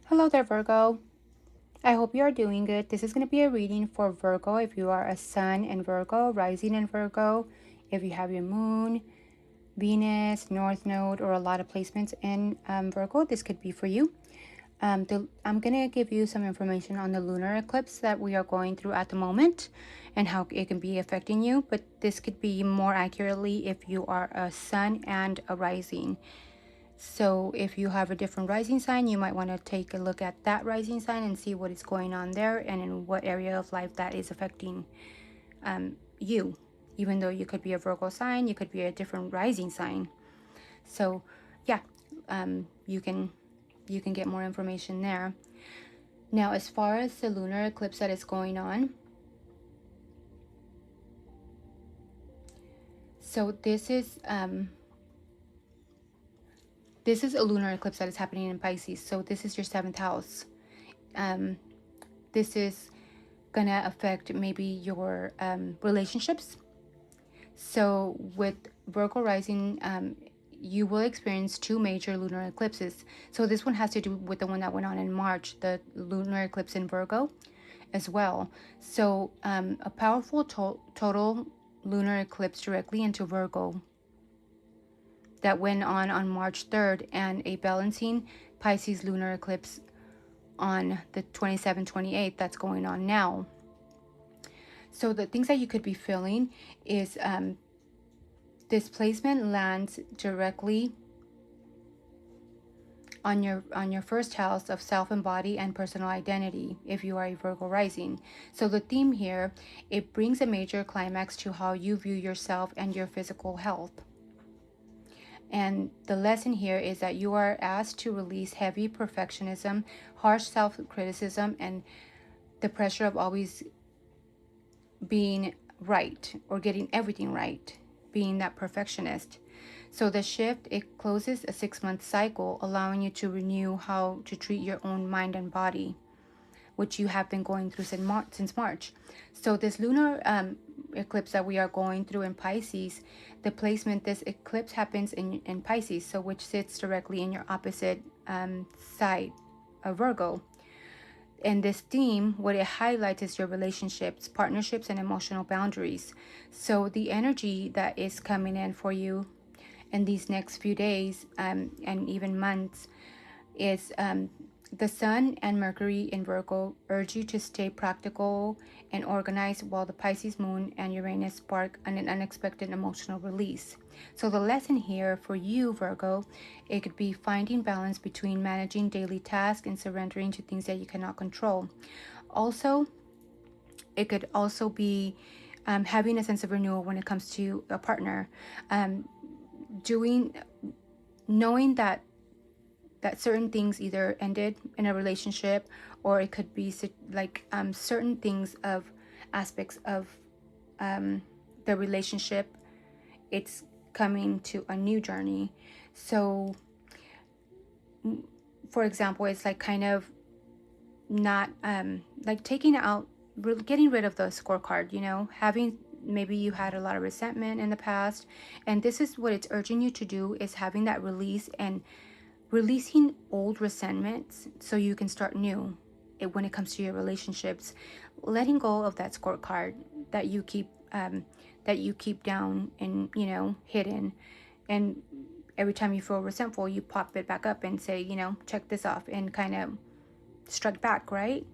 Hello there, Virgo. I hope you are doing good. This is going to be a reading for Virgo if you are a sun in Virgo, rising in Virgo, if you have your moon, Venus, North Node, or a lot of placements in Virgo, this could be for you. I'm going to give you some information on the lunar eclipse that we are going through at the moment and how it can be affecting you, but this could be more accurately if you are a sun and a rising. So if you have a different rising sign, you might want to take a look at that rising sign and see what is going on there and in what area of life that is affecting you. Even though you could be a Virgo sign, you could be a different rising sign. So yeah, you can get more information there. Now, as far as the lunar eclipse that is going on, so this is a lunar eclipse that is happening in Pisces. So this is your 7th house. This is gonna affect maybe your relationships. So with Virgo rising, you will experience 2 major lunar eclipses. So this one has to do with the one that went on in March, the lunar eclipse in Virgo as well. So a powerful total lunar eclipse directly into Virgo that went on March 3rd, and a balancing Pisces lunar eclipse on the 27th, 28th that's going on now. So the things that you could be feeling is this placement lands directly on your first house of self and body and personal identity if you are a Virgo rising. So the theme here, it brings a major climax to how you view yourself and your physical health. And the lesson here is that you are asked to release heavy perfectionism, harsh self-criticism, and the pressure of always being right or getting everything right, being that perfectionist. So the shift, it closes a 6-month cycle, allowing you to renew how to treat your own mind and body, which you have been going through since March. So this lunar eclipse that we are going through in Pisces, the placement, this eclipse happens in Pisces, so which sits directly in your opposite side of Virgo. And this theme, what it highlights is your relationships, partnerships, and emotional boundaries. So the energy that is coming in for you in these next few days and even months is the Sun and Mercury in Virgo urge you to stay practical and organized, while the Pisces Moon and Uranus spark an unexpected emotional release. So the lesson here for you, Virgo, it could be finding balance between managing daily tasks and surrendering to things that you cannot control. Also, it could also be having a sense of renewal when it comes to a partner, knowing that certain things either ended in a relationship, or it could be like certain things of aspects of the relationship, it's coming to a new journey. So for example, it's like kind of not like taking out, getting rid of the scorecard, having, maybe you had a lot of resentment in the past, and this is what it's urging you to do, is having that release and releasing old resentments so you can start new when it comes to your relationships, letting go of that scorecard that you keep down and hidden, and every time you feel resentful, you pop it back up and say, check this off, and kind of strike back, right?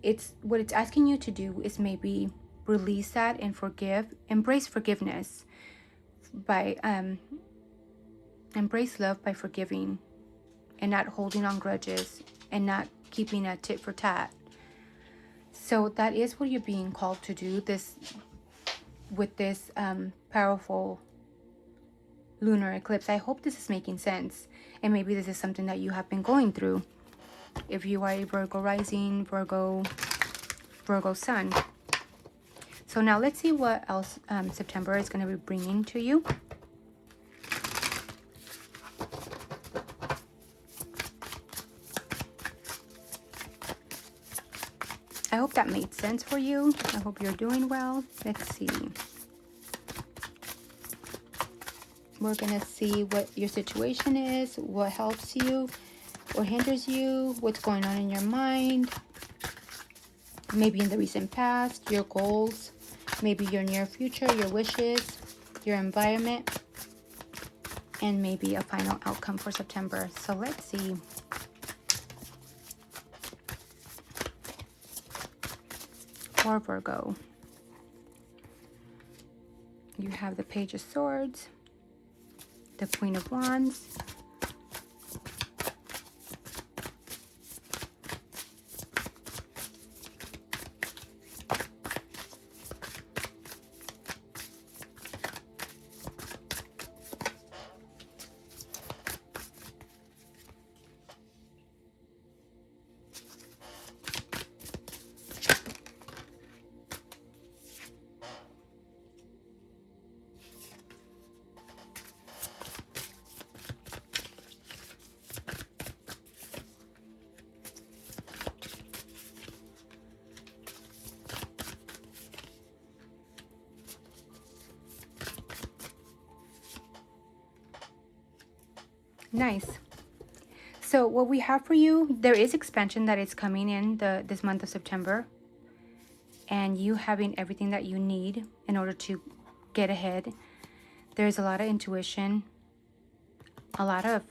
It's what it's asking you to do is maybe release that and embrace forgiveness by embrace love by forgiving and not holding on grudges and not keeping a tit for tat. So that is what you're being called to do with this powerful lunar eclipse. I hope this is making sense, and maybe this is something that you have been going through if you are a Virgo rising, Virgo sun. So now let's see what else September is going to be bringing to you. I hope that made sense for you. I hope you're doing well. Let's see. We're going to see what your situation is, what helps you, or hinders you, what's going on in your mind, maybe in the recent past, your goals, maybe your near future, your wishes, your environment, and maybe a final outcome for September. So let's see. For Virgo, you have the Page of Swords, the Queen of Wands, nice. So what we have for you, there is expansion that is coming in this month of September, and you having everything that you need in order to get ahead. There's a lot of intuition, a lot of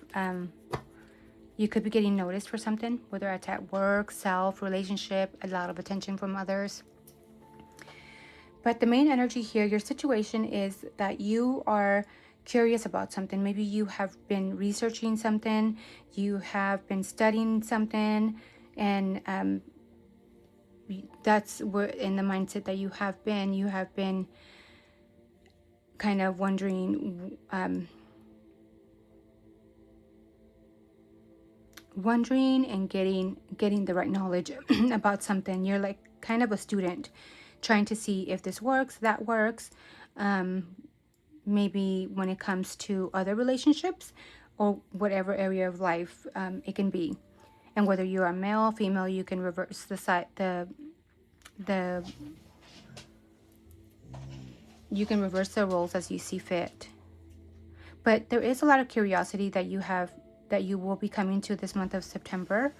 you could be getting noticed for something, whether it's at work, self, relationship, a lot of attention from others. But the main energy here, your situation is that you are curious about something. Maybe you have been researching something, you have been studying something, and that's where in the mindset that you have been kind of wondering and getting the right knowledge about something. You're like kind of a student trying to see if this works, that works, maybe when it comes to other relationships or whatever area of life it can be. And whether you're a male, female, you can reverse you can reverse the roles as you see fit. But there is a lot of curiosity that you will be coming to this month of September.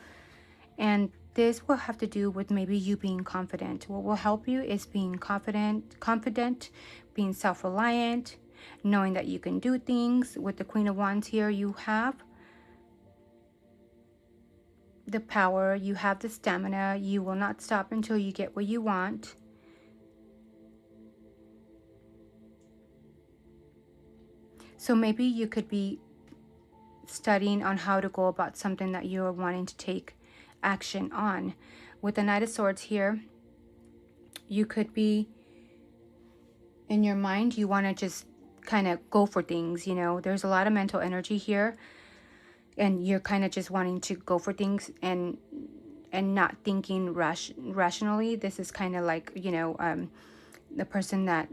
And this will have to do with maybe you being confident. What will help you is being confident, being self-reliant, knowing that you can do things. With the Queen of Wands here, you have the power, you have the stamina, you will not stop until you get what you want. So maybe you could be studying on how to go about something that you're wanting to take action on. With the Knight of Swords here, you could be in your mind, you want to just kind of go for things, you know. There's a lot of mental energy here, and you're kind of just wanting to go for things and not thinking rationally. This is kind of like, you know, the person that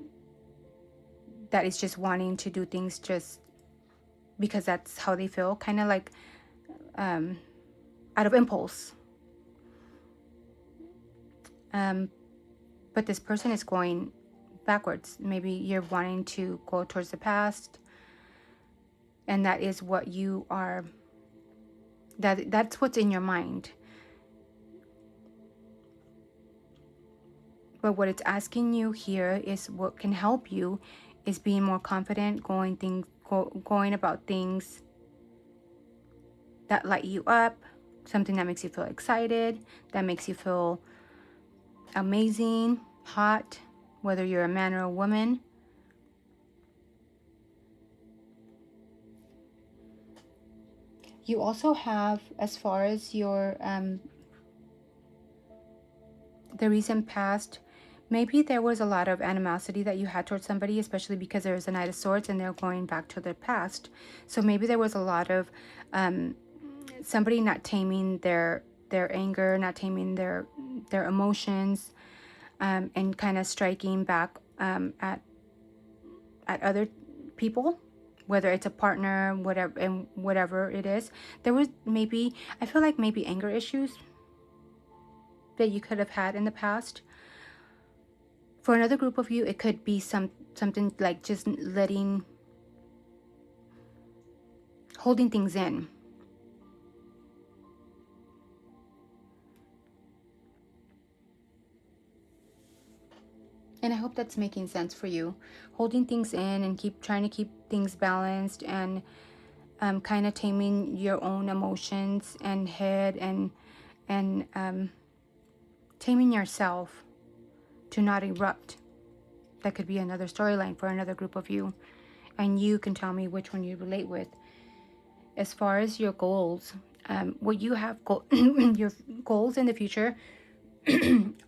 is just wanting to do things just because that's how they feel, kind of like out of impulse. But this person is going backwards. Maybe you're wanting to go towards the past, and that is what you are, that's what's in your mind. But what it's asking you here is what can help you is being more confident, going about things that light you up, something that makes you feel excited, that makes you feel amazing, hot, whether you're a man or a woman. You also have, as far as your the recent past, maybe there was a lot of animosity that you had towards somebody, especially because there's a Knight of Swords and they're going back to their past. So maybe there was a lot of somebody not taming their anger, not taming their emotions, and kind of striking back at other people, whether it's a partner, whatever it is. There was maybe, I feel like maybe anger issues that you could have had in the past. For another group of you, it could be something like just holding things in. And I hope that's making sense for you. Holding things in and trying to keep things balanced, and kind of taming your own emotions and head, and taming yourself to not erupt. That could be another storyline for another group of you. And you can tell me which one you relate with. As far as your goals, what you have, your goals in the future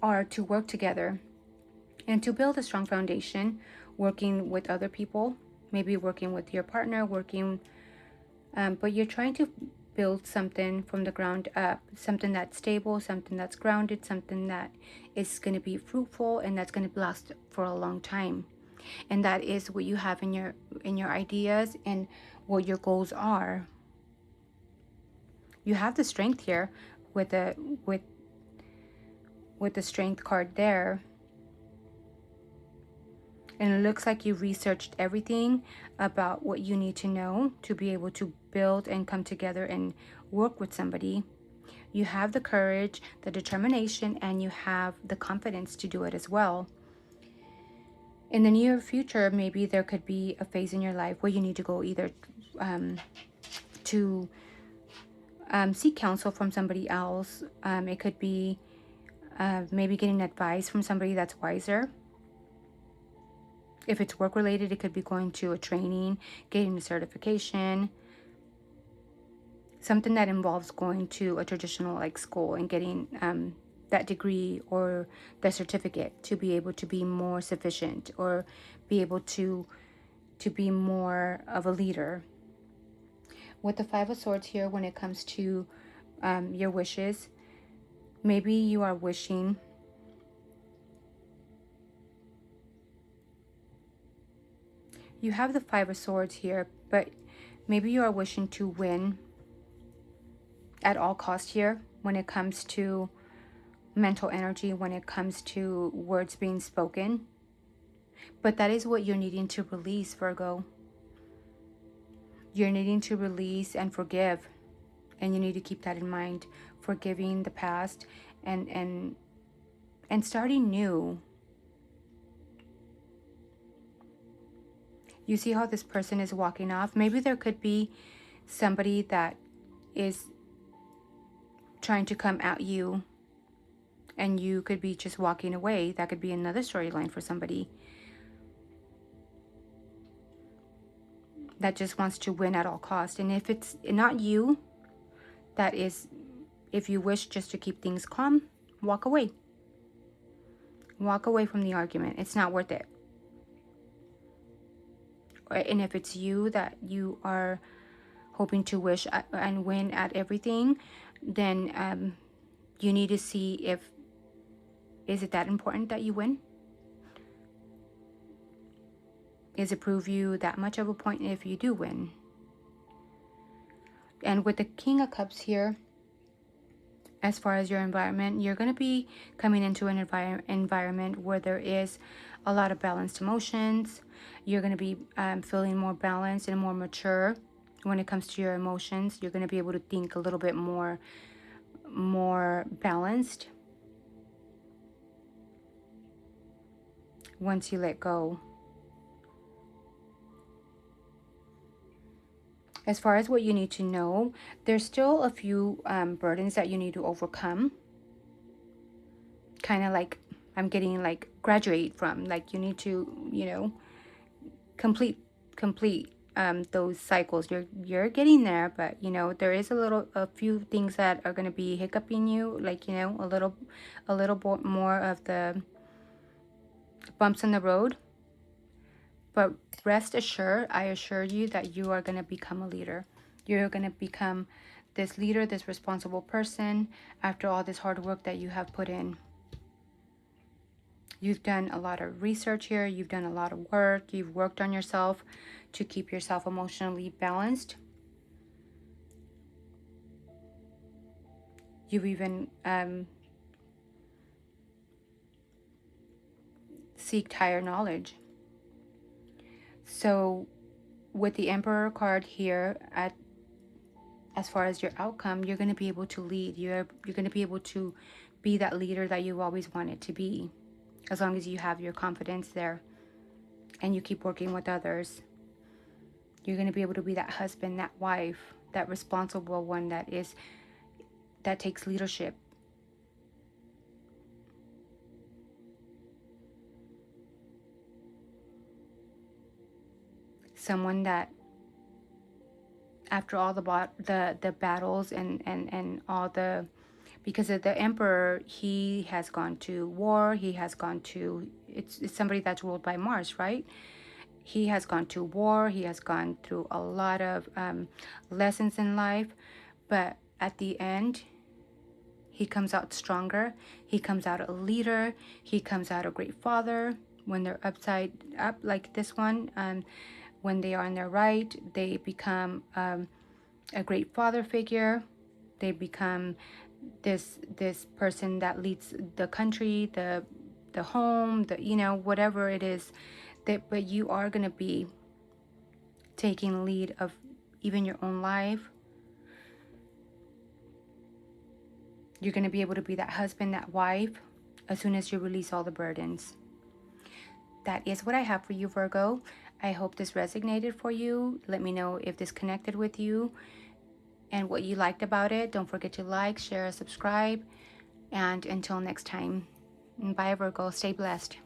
are to work together and to build a strong foundation, working with other people, maybe working with your partner, but you're trying to build something from the ground up, something that's stable, something that's grounded, something that is going to be fruitful and that's going to last for a long time. And that is what you have in your ideas and what your goals are. You have the strength here with the strength card there. And it looks like you've researched everything about what you need to know to be able to build and come together and work with somebody. You have the courage, the determination, and you have the confidence to do it as well. In the near future, maybe there could be a phase in your life where you need to go either to seek counsel from somebody else. It could be maybe getting advice from somebody that's wiser. If it's work related, it could be going to a training, getting a certification, something that involves going to a traditional like school and getting that degree or the certificate to be able to be more sufficient or be able to be more of a leader. With the Five of Swords here, when it comes to your wishes, maybe you are wishing you have the Five of Swords here, but maybe you are wishing to win at all cost here when it comes to mental energy, when it comes to words being spoken. But that is what you're needing to release, Virgo. You're needing to release and forgive. And you need to keep that in mind. Forgiving the past and starting new. You see how this person is walking off? Maybe there could be somebody that is trying to come at you and you could be just walking away. That could be another storyline for somebody that just wants to win at all cost. And if it's not you, that is, if you wish just to keep things calm, walk away. Walk away from the argument. It's not worth it. And if it's you that you are hoping to wish and win at everything, then you need to see is it that important that you win? Is it prove you that much of a point if you do win? And with the King of Cups here, as far as your environment, you're going to be coming into an environment where there is a lot of balanced emotions. You're going to be feeling more balanced and more mature when it comes to your emotions. You're going to be able to think a little bit more balanced once you let go. As far as what you need to know, there's still a few burdens that you need to overcome. Kind of like I'm getting like graduate from, like you need to, complete those cycles. You're getting there, but there is a few things that are going to be hiccuping you, like a little bit more of the bumps in the road. But rest assured, I assure you that you are going to become a leader. You're going to become this leader, this responsible person after all this hard work that you have put in. You've done a lot of research here. You've done a lot of work. You've worked on yourself to keep yourself emotionally balanced. You've even seeked higher knowledge. So with the Emperor card here, as far as your outcome, you're going to be able to lead. You're going to be able to be that leader that you've always wanted to be. as long as you have your confidence there and you keep working with others. You're going to be able to be that husband, that wife, that responsible one that takes leadership. Someone that, after all the battles and all the, because of the emperor, he has gone to war, he has gone to, it's somebody that's ruled by Mars, right? He has gone to war, he has gone through a lot of lessons in life, but at the end, he comes out stronger, he comes out a leader, he comes out a great father. When they're upside up like this one, when they are in their right, they become a great father figure. They become this person that leads the country, the home, whatever it is. But you are going to be taking lead of even your own life. You're going to be able to be that husband, that wife, as soon as you release all the burdens. That is what I have for you, Virgo. I hope this resonated for you. Let me know if this connected with you and what you liked about it. Don't forget to like, share, subscribe. And until next time, bye, Virgo. Stay blessed.